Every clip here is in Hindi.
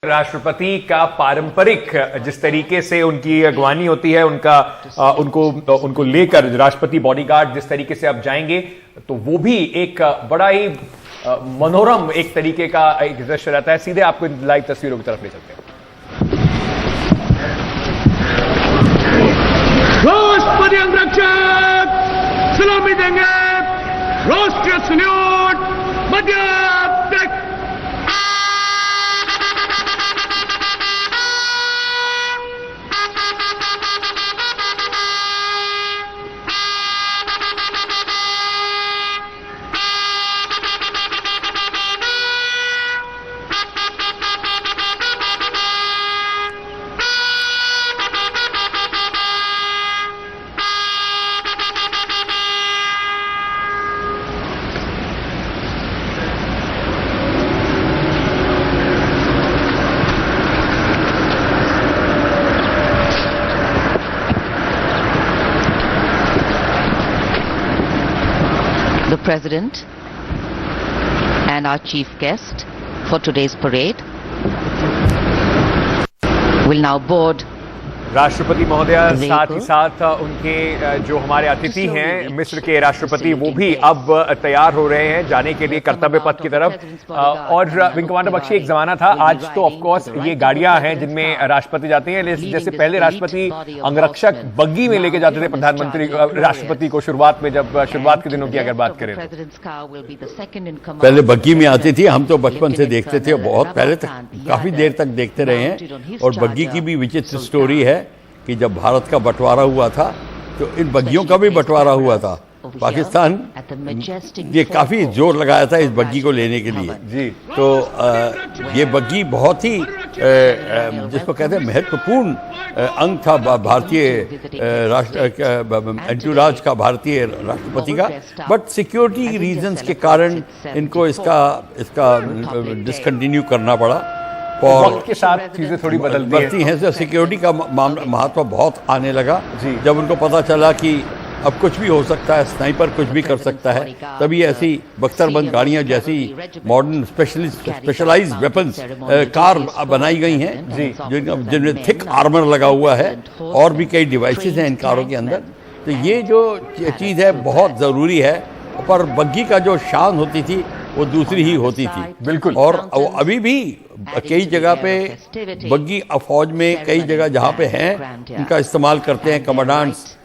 राष्ट्रपति का पारंपरिक जिस तरीके से उनकी अगवानी होती है, उनको लेकर राष्ट्रपति बॉडीगार्ड जिस तरीके से अब जाएंगे, तो वो भी एक बड़ा ही मनोरम एक तरीके का एक दृश्य रहता है। सीधे आपको लाइव तस्वीरों की तरफ ले चलते हैं। राष्ट्रपति अंगरक्षक सलामी देंगे। राष्ट्रीय सल्यूट मध्य तक। The President and our chief guest for today's parade will now board राष्ट्रपति महोदय, साथ ही साथ उनके जो हमारे अतिथि हैं मिस्र के राष्ट्रपति, वो भी अब तैयार हो रहे हैं जाने के लिए कर्तव्य पथ की तरफ। और विंग कमांडर बख्शी, एक जमाना था, आज तो ऑफ कोर्स ये गाड़ियां हैं जिनमें राष्ट्रपति जाते हैं, जैसे पहले राष्ट्रपति अंगरक्षक बग्गी में लेके जाते थे प्रधानमंत्री राष्ट्रपति को, शुरुआत में जब शुरुआत के दिनों की अगर बात करें तो पहले बग्गी में आती थी। हम तो बचपन से देखते थे, बहुत पहले तक, काफी देर तक देखते रहे हैं। और बग्गी की भी विचित्र स्टोरी है कि जब भारत का बंटवारा हुआ था तो इन बग्गियों का भी बंटवारा हुआ था। पाकिस्तान ये काफी जोर लगाया था इस बग्गी को लेने के लिए जी। तो ये बग्गी बहुत ही जिसको कहते हैं महत्वपूर्ण अंग था भारतीय एंटूराज का, भारतीय राष्ट्रपति का। बट सिक्योरिटी रीजंस के कारण इनको इसका डिसकंटिन्यू करना पड़ा। और वक्त के साथ चीजें थोड़ी बदलती हैं। तो सिक्योरिटी का महत्व बहुत आने लगा जब उनको पता चला कि अब कुछ भी हो सकता है, स्नाइपर कुछ भी कर सकता है। तभी ऐसी बख्तरबंद गाड़ियां जैसी मॉडर्न स्पेशलाइज्ड वेपन्स कार बनाई गई हैं जिनमें थिक आर्मर लगा हुआ है, और भी कई डिवाइसेस हैं इन कारों के अंदर। तो ये जो चीज़ है बहुत ज़रूरी है। पर बग्गी का जो शान होती थी वो दूसरी ही होती थी, बिल्कुल। और अभी भी कई जगह पे बग्गी फौज में कई जगह जहाँ पे हैं उनका इस्तेमाल करते हैं। कमांडेंट्स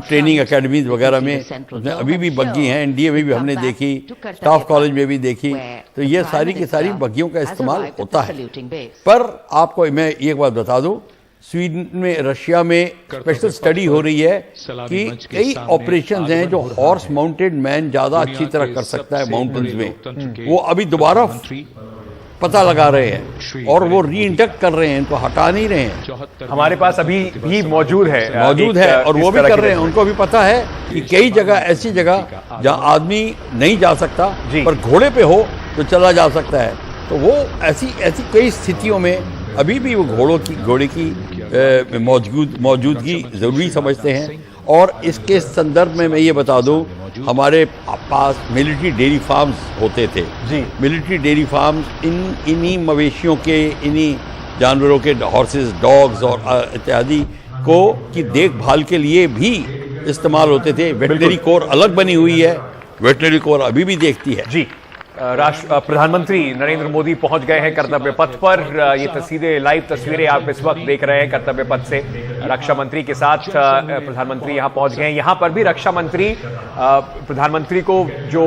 ट्रेनिंग एकेडमीज वगैरह में अभी भी बग्गी हैं। एनडीए में भी हमने देखी, स्टाफ कॉलेज में भी देखी। तो ये सारी की सारी बग्गियों का इस्तेमाल होता है। पर आपको मैं एक बात बता दूं, स्वीडन में, रशिया में स्पेशल स्टडी हो रही है कि कई ऑपरेशंस हैं जो हॉर्स माउंटेड मैन ज्यादा अच्छी तरह कर सकता है माउंटेन्स में। वो अभी दोबारा पता लगा रहे हैं और वो रीइंडक्ट कर रहे हैं, इनको हटा नहीं रहे हैं। हमारे पास अभी भी मौजूद है और वो भी कर रहे हैं। उनको भी पता है कि कई जगह ऐसी जगह जहां आदमी नहीं जा सकता पर घोड़े पे हो तो चला जा सकता है। तो वो ऐसी कई स्थितियों में अभी भी वो घोड़े की मौजूदगी जरूरी समझते हैं। और इसके संदर्भ में मैं ये बता दूं, हमारे पास मिलिट्री डेयरी फार्म्स होते थे जी। मिलिट्री डेयरी फार्म्स इन्हीं मवेशियों के, इन्हीं जानवरों के, हॉर्सेस, डॉग्स और इत्यादि को की देखभाल के लिए भी इस्तेमाल होते थे। वेटनरी कोर अलग बनी हुई है, वेटनरी कोर अभी भी देखती है जी। प्रधानमंत्री नरेंद्र मोदी पहुंच गए हैं कर्तव्य पथ पर। ये सीधे लाइव तस्वीरें आप इस वक्त देख रहे हैं कर्तव्य पथ से। रक्षा मंत्री के साथ प्रधानमंत्री यहां पहुंच गए हैं। यहां पर भी रक्षा मंत्री प्रधानमंत्री को जो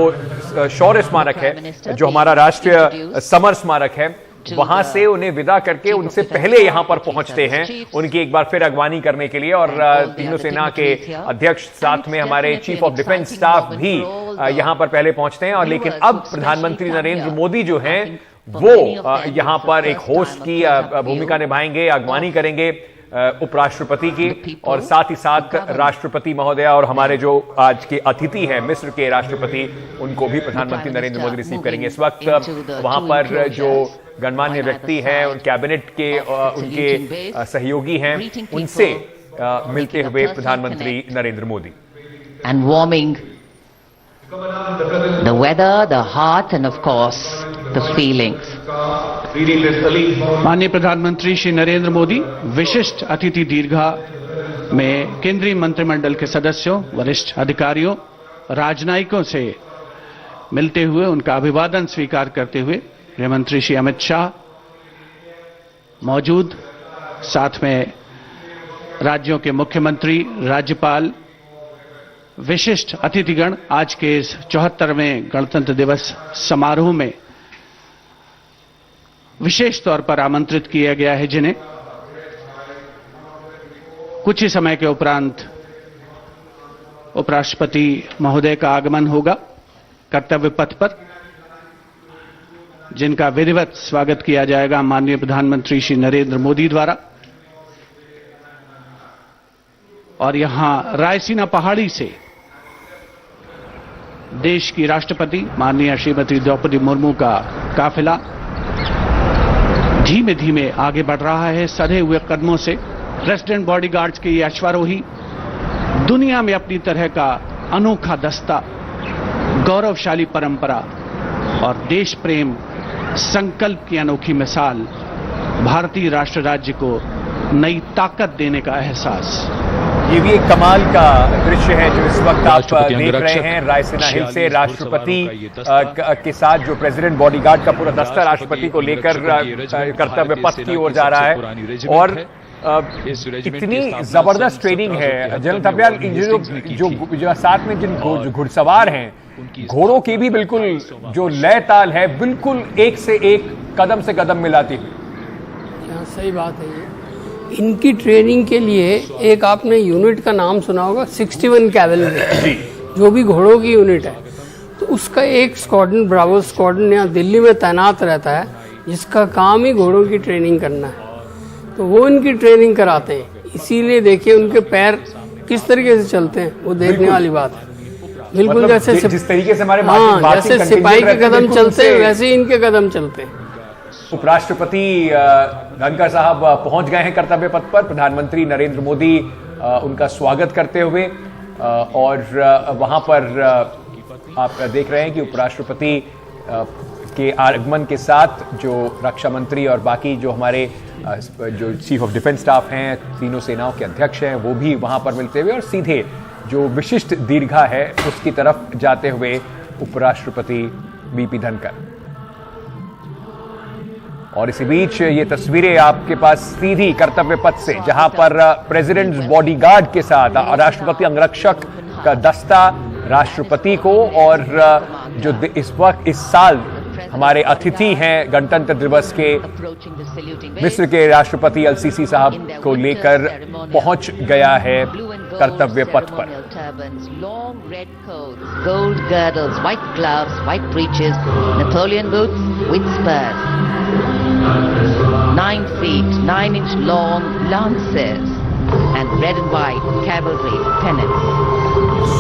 शौर्य स्मारक है, जो हमारा राष्ट्रीय समर स्मारक है, वहां से उन्हें विदा करके उनसे पहले यहां पर पहुंचते हैं उनकी एक बार फिर अगवानी करने के लिए। और तीनों सेना के अध्यक्ष, साथ में हमारे चीफ ऑफ डिफेंस स्टाफ भी यहां पर पहले पहुंचते हैं। और लेकिन अब प्रधानमंत्री नरेंद्र मोदी जो हैं वो यहां पर एक होस्ट की भूमिका निभाएंगे, अगवानी करेंगे उपराष्ट्रपति की, और साथ ही साथ राष्ट्रपति महोदय और हमारे जो आज के अतिथि हैं मिस्र के राष्ट्रपति, उनको भी प्रधानमंत्री नरेंद्र मोदी रिसीव करेंगे। इस वक्त वहां पर जो गणमान्य व्यक्ति हैं, उन कैबिनेट के उनके सहयोगी हैं, उनसे मिलते हुए प्रधानमंत्री Narendra Modi. And warming the weather, the heart, and of course the feelings. माननीय प्रधानमंत्री श्री नरेंद्र मोदी विशिष्ट अतिथि दीर्घा में केंद्रीय मंत्रिमंडल के सदस्यों, वरिष्ठ अधिकारियों, राजनयिकों से मिलते हुए उनका अभिवादन स्वीकार करते हुए गृह मंत्री श्री अमित शाह मौजूद, साथ में राज्यों के मुख्यमंत्री, राज्यपाल, विशिष्ट अतिथिगण आज के इस 74वें गणतंत्र दिवस समारोह में विशेष तौर पर आमंत्रित किया गया है, जिन्हें कुछ ही समय के उपरांत उपराष्ट्रपति महोदय का आगमन होगा कर्तव्य पथ पर, जिनका विधिवत स्वागत किया जाएगा माननीय प्रधानमंत्री श्री नरेंद्र मोदी द्वारा। और यहां रायसीना पहाड़ी से देश की राष्ट्रपति माननीय श्रीमती द्रौपदी मुर्मू का काफिला धीमे धीमे आगे बढ़ रहा है। सधे हुए कदमों से प्रेसिडेंट बॉडीगार्ड्स के ये अश्वारोही दुनिया में अपनी तरह का अनोखा दस्ता, गौरवशाली परंपरा और देश प्रेम संकल्प की अनोखी मिसाल, भारतीय राष्ट्र राज्य को नई ताकत देने का एहसास। ये भी एक कमाल का दृश्य है जो इस वक्त आप देख रहे हैं। रायसीना हिल से राष्ट्रपति के साथ जो प्रेसिडेंट बॉडीगार्ड का पूरा दस्ता राष्ट्रपति को लेकर कर्तव्य पथ की ओर जा रहा है। और इतनी जबरदस्त ट्रेनिंग है जनरल थपलियाल, जो साथ में जिन घुड़सवार हैं, घोड़ों की भी बिल्कुल जो लय ताल है, बिल्कुल एक से एक, कदम से कदम मिलाती हुई। सही बात है। ये इनकी ट्रेनिंग के लिए एक आपने यूनिट का नाम सुना होगा, 61 कैवलरी, जो भी घोड़ों की यूनिट है, तो उसका एक स्क्वाड्रन, ब्रावो स्क्वाड्रन यहाँ दिल्ली में तैनात रहता है, जिसका काम ही घोड़ों की ट्रेनिंग करना है। तो वो इनकी ट्रेनिंग कराते हैं, इसीलिए देखिए उनके पैर किस तरीके से चलते हैं, वो देखने वाली बात है। बिल्कुल मतलब जैसे जिस तरीके से हमारे जैसे सिपाही के कदम चलते हैं, वैसे ही इनके कदम चलते हैं। उपराष्ट्रपति धनखड़ साहब पहुंच गए हैं कर्तव्य पथ पर। प्रधानमंत्री नरेंद्र मोदी उनका स्वागत करते हुए, और वहां पर आप देख रहे हैं कि उपराष्ट्रपति के आगमन के साथ जो रक्षा मंत्री और बाकी जो हमारे जो चीफ ऑफ डिफेंस स्टाफ हैं, तीनों सेनाओं के अध्यक्ष हैं, वो भी वहां पर मिलते हुए और सीधे जो विशिष्ट दीर्घा है उसकी तरफ जाते हुए उपराष्ट्रपति बीपी धनखड़। और इसी बीच ये तस्वीरें आपके पास सीधी कर्तव्य पथ से, जहां पर प्रेसिडेंट बॉडीगार्ड के साथ राष्ट्रपति अंगरक्षक का दस्ता राष्ट्रपति को, और जो इस वक्त इस साल हमारे अतिथि हैं गणतंत्र दिवस के, मिस्र के राष्ट्रपति अल-सीसी साहब को लेकर पहुंच गया है कर्तव्य पथ पर। Gold girdles, white gloves, white breeches, Napoleon boots with spurs, 9 feet, 9-inch long lances, and red and white cavalry pennants.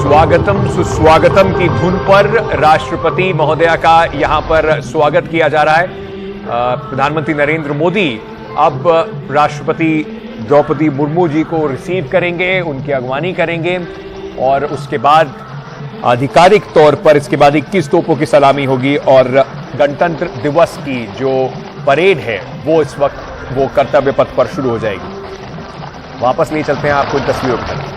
स्वागतम सुस्वागतम की धुन पर राष्ट्रपति महोदया का यहां पर स्वागत किया जा रहा है। प्रधानमंत्री नरेंद्र मोदी अब राष्ट्रपति द्रौपदी मुर्मू जी को रिसीव करेंगे, उनकी अगवानी करेंगे, और उसके बाद आधिकारिक तौर पर इसके बाद 21 तोपों की सलामी होगी, और गणतंत्र दिवस की जो परेड है वो इस वक्त वो कर्तव्य पथ पर शुरू हो जाएगी। वापस ले चलते हैं आपको इन तस्वीरों की तरफ।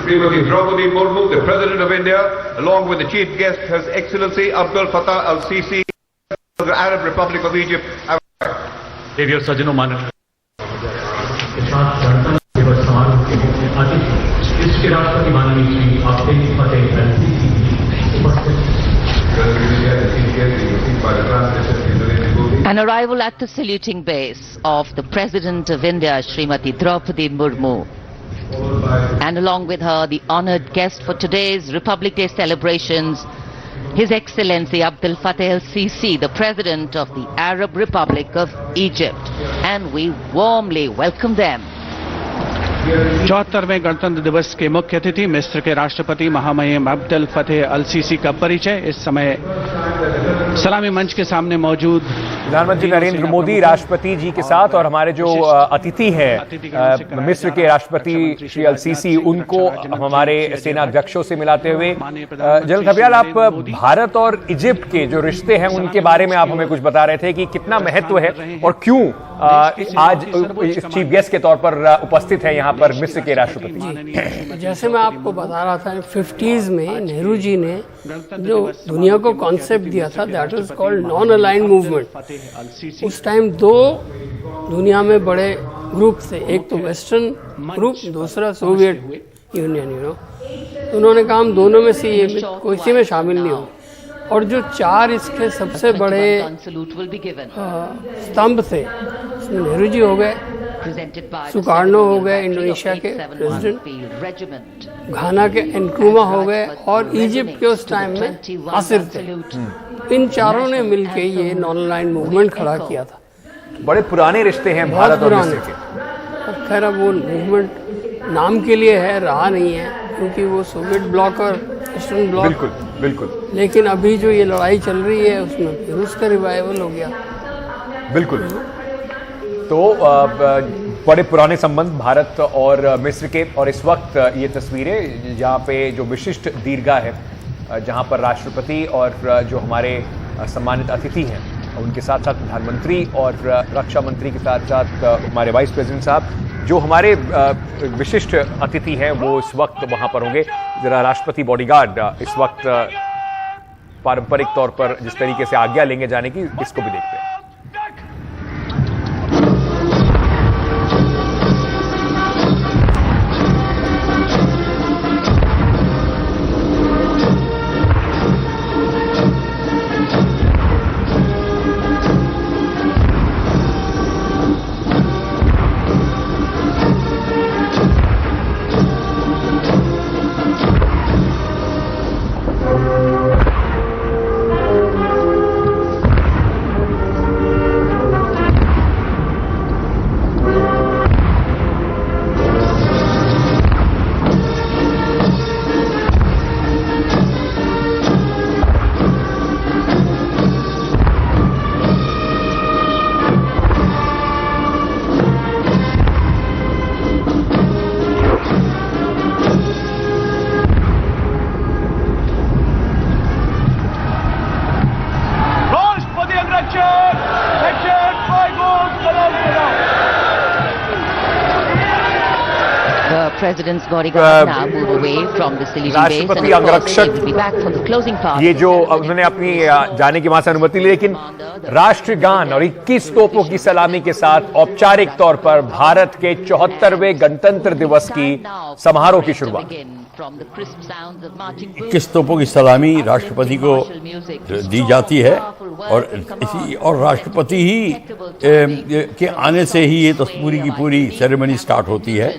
Srimati Draupadi Murmu, the President of India, along with the Chief Guest, His Excellency Abdul Fattah al-Sisi, of the Arab Republic of Egypt. देवियों सज्जनों मानव दिवस समारोह के मुख्य अतिथि इसके राष्ट्रपति माननीय श्री अब्दुल फतेह अल-सीसी An arrival at the saluting base of the President of India, Srimati Draupadi Murmu, and along with her the honored guest for today's Republic Day celebrations, His Excellency Abdel Fattah el-Sisi, the President of the Arab Republic of Egypt, and we warmly welcome them. 74वें गणतंत्र दिवस के मुख्य अतिथि मिस्र के राष्ट्रपति महामहिम अब्देल फतेह अल सीसी का परिचय। इस समय सलामी मंच के सामने मौजूद प्रधानमंत्री नरेंद्र मोदी राष्ट्रपति जी के साथ और हमारे जो अतिथि हैं मिस्र के राष्ट्रपति श्री अल सीसी, उनको हमारे सेना अध्यक्षों से मिलाते हुए। जनरल थबियाल, आप भारत और इजिप्ट के जो रिश्ते हैं उनके बारे में आप हमें कुछ बता रहे थे कि कितना महत्व है और क्यों आज चीफ गेस्ट के तौर पर उपस्थित है यहाँ पर मिस्र के राष्ट्रपति। जैसे मैं आपको बता रहा था, 50s में नेहरू जी ने जो दुनिया को कॉन्सेप्ट दिया था, that is called non aligned movement. उस टाइम दो दुनिया में बड़े ग्रुप थे, एक तो वेस्टर्न ग्रुप, दूसरा सोवियत यूनियन। उन्होंने कहा हम दोनों में से ये किसी में शामिल नहीं हो। और जो चार इसके सबसे बड़े स्तंभ थे, नेहरू जी हो गए, सुकार्नो हो गए इंडोनेशिया के प्रेसिडेंट, घाना के एनक्रूमा हो गए और इजिप्ट के उस टाइम में नासिर थे। इन चारों ने मिलकर ये नॉन अलाइंड मूवमेंट खड़ा किया था। बड़े पुराने रिश्ते हैं भारत और मिस्र के। खैर अब वो मूवमेंट नाम के लिए है, रहा नहीं है, क्योंकि वो सोवियत ब्लॉक और ईस्टर्न ब्लॉक। बिल्कुल बिल्कुल। लेकिन अभी जो ये लड़ाई चल रही है उसमें फिर उसका रिवाइवल हो गया। बिल्कुल। तो बड़े पुराने संबंध भारत और मिस्र के, और इस वक्त ये तस्वीरें जहाँ पे जो विशिष्ट दीर्घा है, जहाँ पर राष्ट्रपति और जो हमारे सम्मानित अतिथि हैं उनके साथ साथ प्रधानमंत्री और रक्षा मंत्री के साथ साथ हमारे वाइस प्रेसिडेंट साहब, जो हमारे विशिष्ट अतिथि हैं वो इस वक्त वहाँ पर होंगे। जरा राष्ट्रपति बॉडीगार्ड इस वक्त पारंपरिक तौर पर जिस तरीके से आज्ञा लेंगे जाने की, इसको भी देखते हैं। President's bodyguard now move away from the saluting base, and of course they will be back for the closing part. ये जो उन्होंने अपनी जाने की वहां से अनुमति ली, लेकिन राष्ट्रगान और 21 तोपों की सलामी के साथ औपचारिक तौर पर भारत के 74वें गणतंत्र दिवस की समारोह की शुरुआत। 21 तोपों की सलामी राष्ट्रपति को दी जाती है और राष्ट्रपति ही के आने से ही ये तो पूरी की पूरी सेरेमनी स्टार्ट होती है।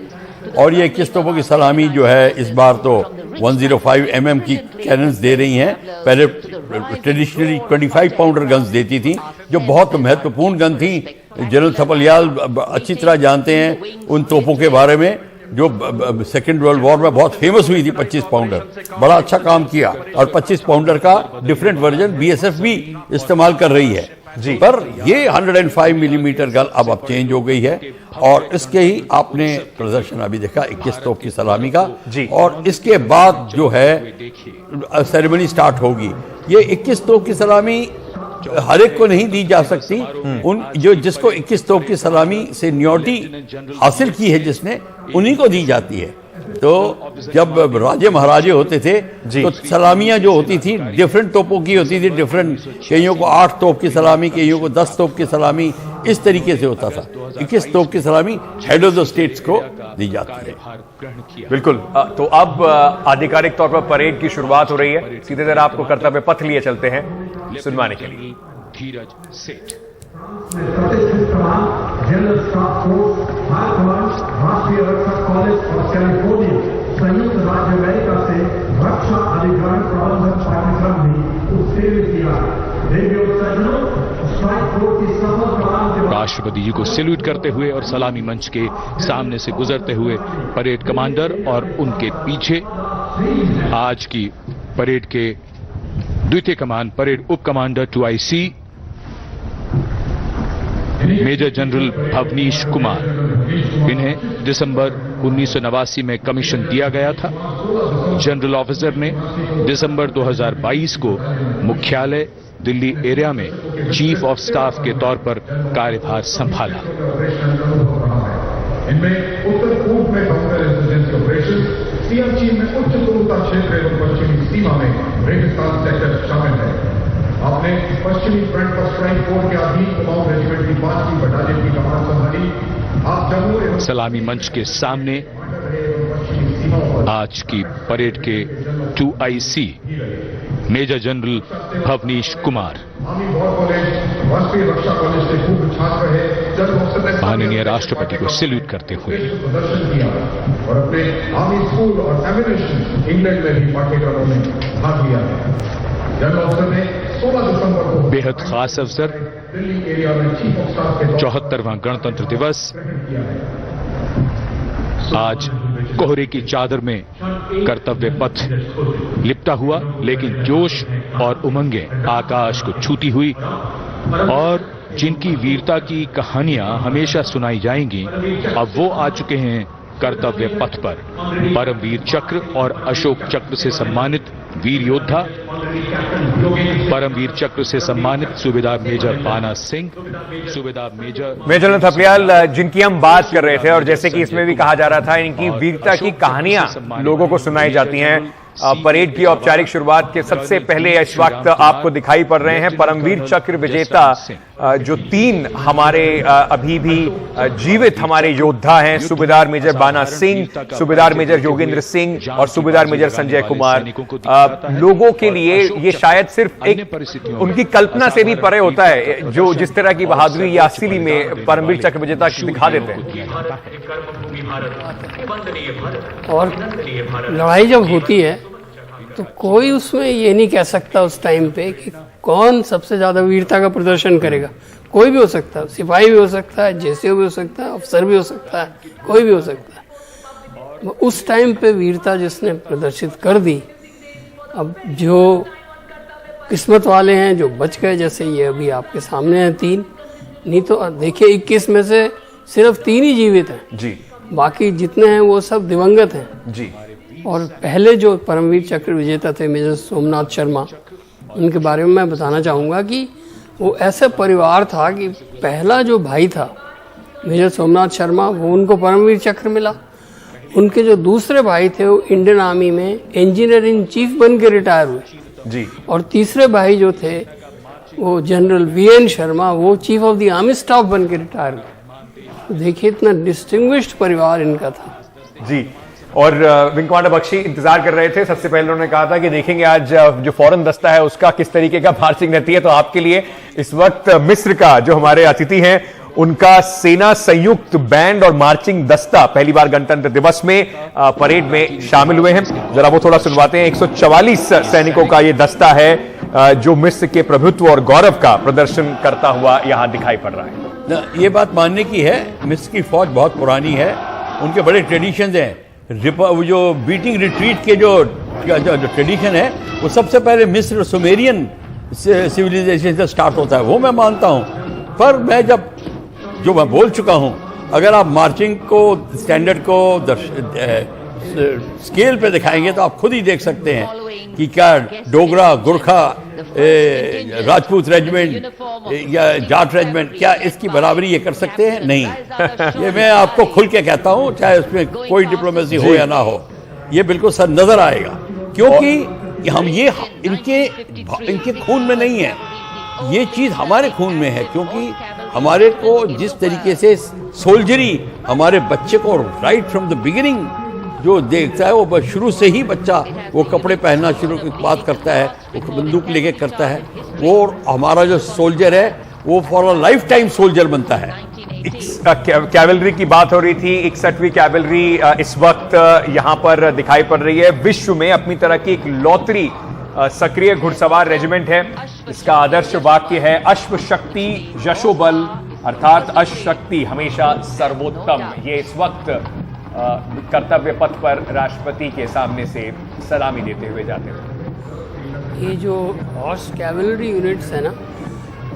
और ये 21 तोपों की सलामी जो है इस बार तो 105 mm की कैनन्स दे रही हैं। पहले ट्रेडिशनली 25 पाउंडर गन्स देती थी, जो बहुत महत्वपूर्ण गन थी। जनरल थपलियाल अच्छी तरह जानते हैं उन तोपों के बारे में, जो सेकेंड वर्ल्ड वॉर में बहुत फेमस हुई थी। 25 पाउंडर बड़ा अच्छा काम किया, और 25 पाउंडर का डिफरेंट वर्जन BSF भी इस्तेमाल कर रही है जी। पर ये 105 मिलीमीटर गन अब चेंज हो गई है, और इसके ही आपने प्रदर्शन अभी देखा 21 तोप की सलामी का जी। और इसके बाद जो है सेरेमनी स्टार्ट होगी। ये 21 तोप की सलामी हर एक को नहीं दी जा सकती। उन जो जिसको 21 तोप की सलामी से न्योटी हासिल की है जिसने, उन्हीं को दी जाती है। तो जब राजे महाराजे होते थे तो सलामियां जो होती थी डिफरेंट तोपों की होती थी, डिफरेंट, कईयों को 8 तोप की सलामी, कईयों को 10 तोप की सलामी, इस तरीके से होता था। 21 तोप की सलामी हेड ऑफ द स्टेट्स को दी जाती है। बिल्कुल। तो अब आधिकारिक तौर पर परेड की शुरुआत हो रही है। सीधे तरह आपको कर्तव्य पथ लिए चलते हैं सुनवाने के लिए। धीरज सेठ जनरल स्टाफ कोर्स राष्ट्रीय रक्षा कॉलेज ऑफ कैलिफोर्निया, संयुक्त राज्य अमेरिका से रक्षा अधिग्रहण प्रबंधन पाठ्यक्रम भी राष्ट्रपति जी को सैल्यूट करते हुए और सलामी मंच के सामने से गुजरते हुए परेड कमांडर और उनके पीछे आज की परेड के द्वितीय कमान परेड उप commander 2IC major general Bhavnish Kumar. इन्हें दिसंबर 1989 में कमीशन दिया गया था। जनरल ऑफिसर ने दिसंबर 2022 को मुख्यालय दिल्ली एरिया में चीफ ऑफ स्टाफ के तौर पर कार्यभार संभाला। इनमें उत्तर पूर्व में बाउंड्री इंसर्जेंसी ऑपरेशन, सियाचिन में उच्च सुरक्षा क्षेत्र एवं पश्चिमी सीमा में रेगिस्तान सेक्टर शामिल है। आपने पश्चिमी फ्रंट पर स्ट्राइक कोर के अधीन कुमाऊं रेजिमेंट की 5वीं बटालियन की कमान संभाली। आप जम्मू एवं सलामी मंच के सामने आज की परेड के 2IC major general Bhavnish Kumar. माननीय राष्ट्रपति को सैल्यूट करते हुए और अपने आर्मी स्कूल और एमिनेशन इंग्लैंड में भी पाठ्यक्रमों में भाग लिया। जनरल ऑफिसर ने 16 दिसंबर को बेहद खास अवसर दिल्ली एरिया में चीफ ऑफ स्टाफ के 74वां गणतंत्र दिवस आज कोहरे की चादर में कर्तव्य पथ लिपटा हुआ, लेकिन जोश और उमंगें आकाश को छूती हुई और जिनकी वीरता की कहानियां हमेशा सुनाई जाएंगी, अब वो आ चुके हैं कर्तव्य पथ पर। परमवीर चक्र और अशोक चक्र से सम्मानित वीर योद्धा, परमवीर चक्र से सम्मानित सूबेदार मेजर बाना सिंह, सूबेदार मेजर थपलियाल, जिनकी हम बात कर रहे थे और जैसे कि इसमें भी कहा जा रहा था, इनकी वीरता की कहानियां लोगों को सुनाई जाती हैं। परेड की औपचारिक शुरुआत के सबसे पहले इस वक्त आपको दिखाई पड़ रहे हैं परमवीर चक्र विजेता जो 3 हमारे अभी भी जीवित हमारे योद्धा हैं, सूबेदार मेजर बाना सिंह, सूबेदार मेजर योगेंद्र सिंह और सूबेदार मेजर संजय कुमार। लोगों के लिए ये शायद सिर्फ एक उनकी कल्पना से भी परे होता है, जो जिस तरह की बहादुरी या असली में परमवीर चक्र विजेता दिखा देते हैं। और लड़ाई जब होती है तो कोई उसमें ये नहीं कह सकता उस टाइम पे कि कौन सबसे ज्यादा वीरता का प्रदर्शन करेगा। कोई भी हो सकता है, सिपाही भी हो सकता है, जेसीओ भी हो सकता है, अफसर भी हो सकता है, कोई भी हो सकता है। उस टाइम पे वीरता जिसने प्रदर्शित कर दी, अब जो किस्मत वाले हैं जो बच गए, जैसे ये अभी आपके सामने हैं 3, नहीं तो देखिए 21 में से सिर्फ 3 ही जीवित हैं जी, बाकी जितने हैं वो सब दिवंगत हैं जी। और पहले जो परमवीर चक्र विजेता थे मेजर सोमनाथ शर्मा, उनके बारे में मैं बताना चाहूँगा कि वो ऐसे परिवार था कि पहला जो भाई था मेजर सोमनाथ शर्मा, वो उनको परमवीर चक्र मिला। उनके जो दूसरे भाई थे वो इंडियन आर्मी में इंजीनियर इन चीफ बन के रिटायर हुए जी। और तीसरे भाई जो थे वो जनरल VN शर्मा, वो chief of the army staff बन के रिटायर हुए। देखिए इतना डिस्टिंग्विश्ड परिवार इनका था जी। और विंग कमांडर बख्शी इंतजार कर रहे थे। सबसे पहले उन्होंने कहा था कि देखेंगे आज जो फौरन दस्ता है उसका किस तरीके का मार्चिंग रहती है। तो आपके लिए इस वक्त मिस्र का जो हमारे अतिथि हैं, उनका सेना संयुक्त बैंड और मार्चिंग दस्ता पहली बार गणतंत्र दिवस में परेड में शामिल हुए हैं। जरा वो थोड़ा सुनवाते हैं। 144 सैनिकों का ये दस्ता है जो मिस्र के प्रभुत्व और गौरव का प्रदर्शन करता हुआ यहां दिखाई पड़ रहा है। ये बात मानने की है, मिस्र की फौज बहुत पुरानी है, उनके बड़े ट्रेडिशंस हैं। जो बीटिंग रिट्रीट के जो ट्रेडिशन है वो सबसे पहले मिस्र सुमेरियन सिविलाइजेशन से स्टार्ट होता है, वो मैं मानता हूँ। पर मैं जो मैं बोल चुका हूँ, अगर आप मार्चिंग को स्टैंडर्ड को स्केल पे दिखाएंगे तो आप खुद ही देख सकते हैं कि क्या डोगरा, गुरखा, राजपूत रेजिमेंट या जाट रेजिमेंट क्या इसकी बराबरी ये कर सकते हैं? नहीं। ये मैं आपको खुल के कहता हूँ, चाहे उसमें कोई डिप्लोमेसी हो या ना हो, ये बिल्कुल सर नजर आएगा, क्योंकि हम ये इनके खून में नहीं है, ये चीज हमारे खून में है। क्योंकि हमारे को जिस तरीके से सोल्जरी हमारे बच्चे को राइट फ्रॉम द बिगिनिंग जो देखता है, वो शुरू से ही बच्चा वो कपड़े पहनना शुरू की बात करता है, वो बंदूक लेके करता है, वो हमारा जो सोल्जर है वो for a life time soldier बनता है। कैवलरी की बात हो रही थी। 61वीं कैवलरी इस वक्त यहां पर दिखाई पड़ रही है। विश्व में अपनी तरह की एक लौतरी सक्रिय घुड़सवार रेजिमेंट है। इसका आदर्श वाक्य है अश्व शक्ति यशोबल, अर्थात अश्व शक्ति हमेशा सर्वोत्तम। ये इस वक्त कर्तव्य पथ पर राष्ट्रपति के सामने से सलामी देते हुए जाते हैं। ये जो हॉर्स कैवलरी यूनिट्स है ना,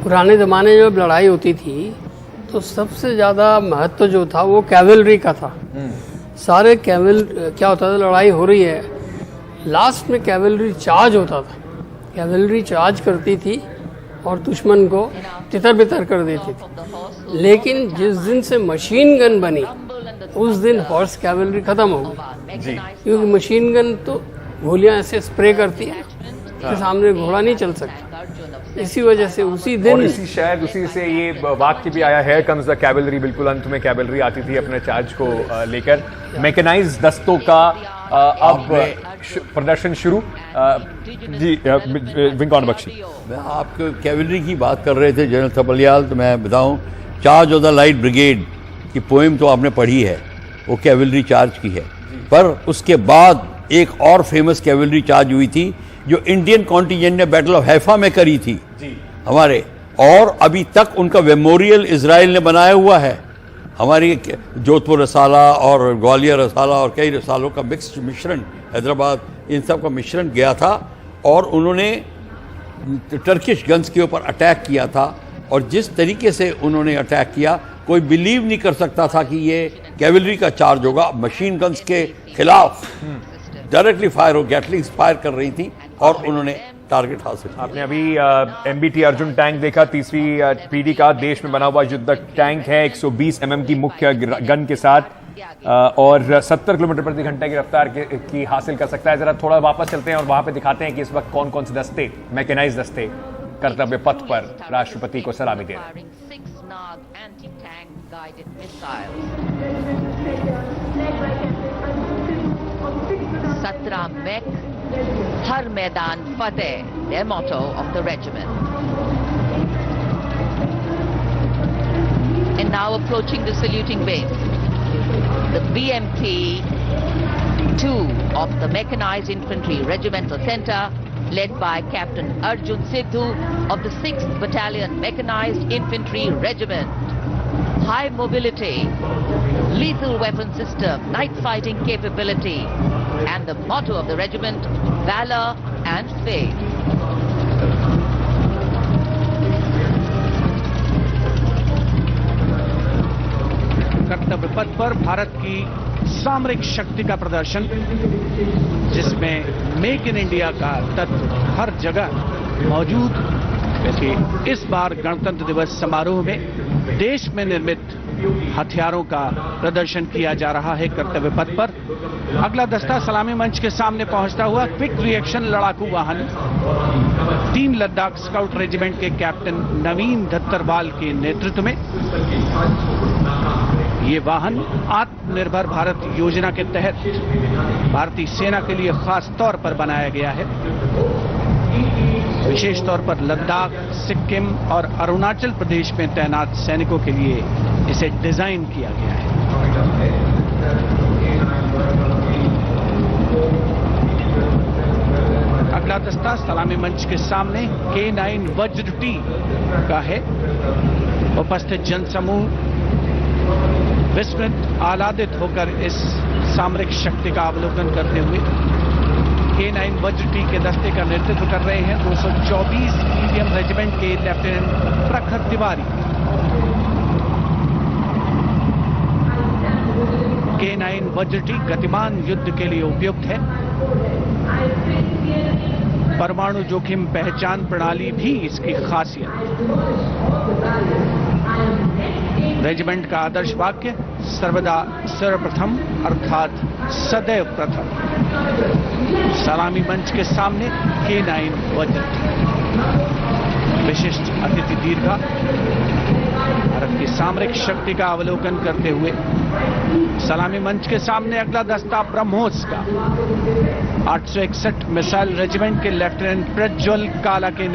पुराने ज़माने में जब लड़ाई होती थी तो सबसे ज़्यादा महत्व जो था वो कैवलरी का था। सारे क्या होता था, लड़ाई हो रही है, लास्ट में कैवलरी चार्ज होता था। कैवलरी चार्ज करती थी और दुश्मन को तितर बितर कर देती थी। लेकिन जिस दिन से मशीन गन बनी उस दिन हॉर्स कैवलरी खत्म हो गई, क्योंकि मशीन गन तो गोलियां ऐसे स्प्रे करती है कि सामने घोड़ा नहीं चल सकता। इसी वजह से उसी दिन शायद उसी से ये वाक्य भी आया है, कम्स द कैवलरी, बिल्कुल अंत में कैवलरी आती थी अपने चार्ज को लेकर। मैकेनाइज दस्तों का अब प्रदर्शन शुरू। जी विंग कमांडर बख्शी, मैं आपको कैवलरी की बात कर रहे थे जनरल थपलियाल, तो मैं बताऊं charge of the light brigade की पोएम तो आपने पढ़ी है, वो कैवलरी चार्ज की है। पर उसके बाद एक और फेमस कैवलरी चार्ज हुई थी जो इंडियन कॉन्टिजेंट ने बैटल ऑफ हैफा में करी थी हमारे, और अभी तक उनका मेमोरियल इजराइल ने बनाया हुआ है। हमारी जोधपुर रसाला और ग्वालियर रसाला और कई रसालों का मिक्स्ड मिश्रण, हैदराबाद, इन सब का मिश्रण गया था और उन्होंने टर्किश गन्स के ऊपर अटैक किया था। और जिस तरीके से उन्होंने अटैक किया, कोई बिलीव नहीं कर सकता था कि ये कैवलरी का चार्ज होगा। मशीन गन्स के खिलाफ डायरेक्टली फायर हो, गैटलिंग्स फायर कर रही थी और उन्होंने टारगेट हासिल किया। आपने अभी MBT अर्जुन टैंक देखा, तीसरी पीढ़ी का देश में बना हुआ युद्धक टैंक है, 120 mm की मुख्य गन के साथ और 70 किलोमीटर प्रति घंटे की रफ्तार की हासिल कर सकता है। जरा थोड़ा वापस चलते हैं और वहां पे दिखाते हैं कि इस वक्त कौन कौन से दस्ते, मैकेनाइज दस्ते कर्तव्य पथ पर राष्ट्रपति को सलामी दे रहे हैं। 17 मैक, हर मैदान फतेह, the motto of the regiment. And now approaching the saluting base, the BMT 2 of the Mechanized Infantry Regimental Center, led by Captain Arjun Sidhu of the 6th Battalion Mechanized Infantry Regiment. High mobility, lethal weapon system, night fighting capability, and the motto of the regiment, valor and faith. कर्तव्य पथ पर भारत की सामरिक शक्ति का प्रदर्शन, जिसमें मेक इन इंडिया का तत्व हर जगह मौजूद। क्योंकि इस बार गणतंत्र दिवस समारोह में देश में निर्मित हथियारों का प्रदर्शन किया जा रहा है कर्तव्य पथ पर। अगला दस्ता सलामी मंच के सामने पहुंचता हुआ क्विक रिएक्शन लड़ाकू वाहन 3 लद्दाख स्काउट रेजिमेंट के कैप्टन नवीन दत्तरवाल के नेतृत्व में। ये वाहन आत्मनिर्भर भारत योजना के तहत भारतीय सेना के लिए खास तौर पर बनाया गया है। विशेष तौर पर लद्दाख, सिक्किम और अरुणाचल प्रदेश में तैनात सैनिकों के लिए इसे डिजाइन किया गया है। अगला दस्ता सलामी मंच के सामने K9 वज्र टी का है। उपस्थित जनसमूह विस्मित आह्लादित होकर इस सामरिक शक्ति का अवलोकन करते हुए K9 वज्र टी के दस्ते का नेतृत्व कर रहे हैं 224 मीडियम रेजिमेंट के लेफ्टिनेंट प्रखर तिवारी। K9 वज्र टी गतिमान युद्ध के लिए उपयुक्त है। परमाणु जोखिम पहचान प्रणाली भी इसकी खासियत। रेजिमेंट का आदर्श वाक्य सर्वदा सर्वप्रथम अर्थात सदैव प्रथम। सलामी मंच के सामने K9 वज्र टी। विशिष्ट अतिथि दीर्घा भारत की सामरिक शक्ति का अवलोकन करते हुए सलामी मंच के सामने अगला दस्ता ब्रह्मोस का 861 मिसाइल रेजिमेंट के लेफ्टिनेंट प्रज्वल काला के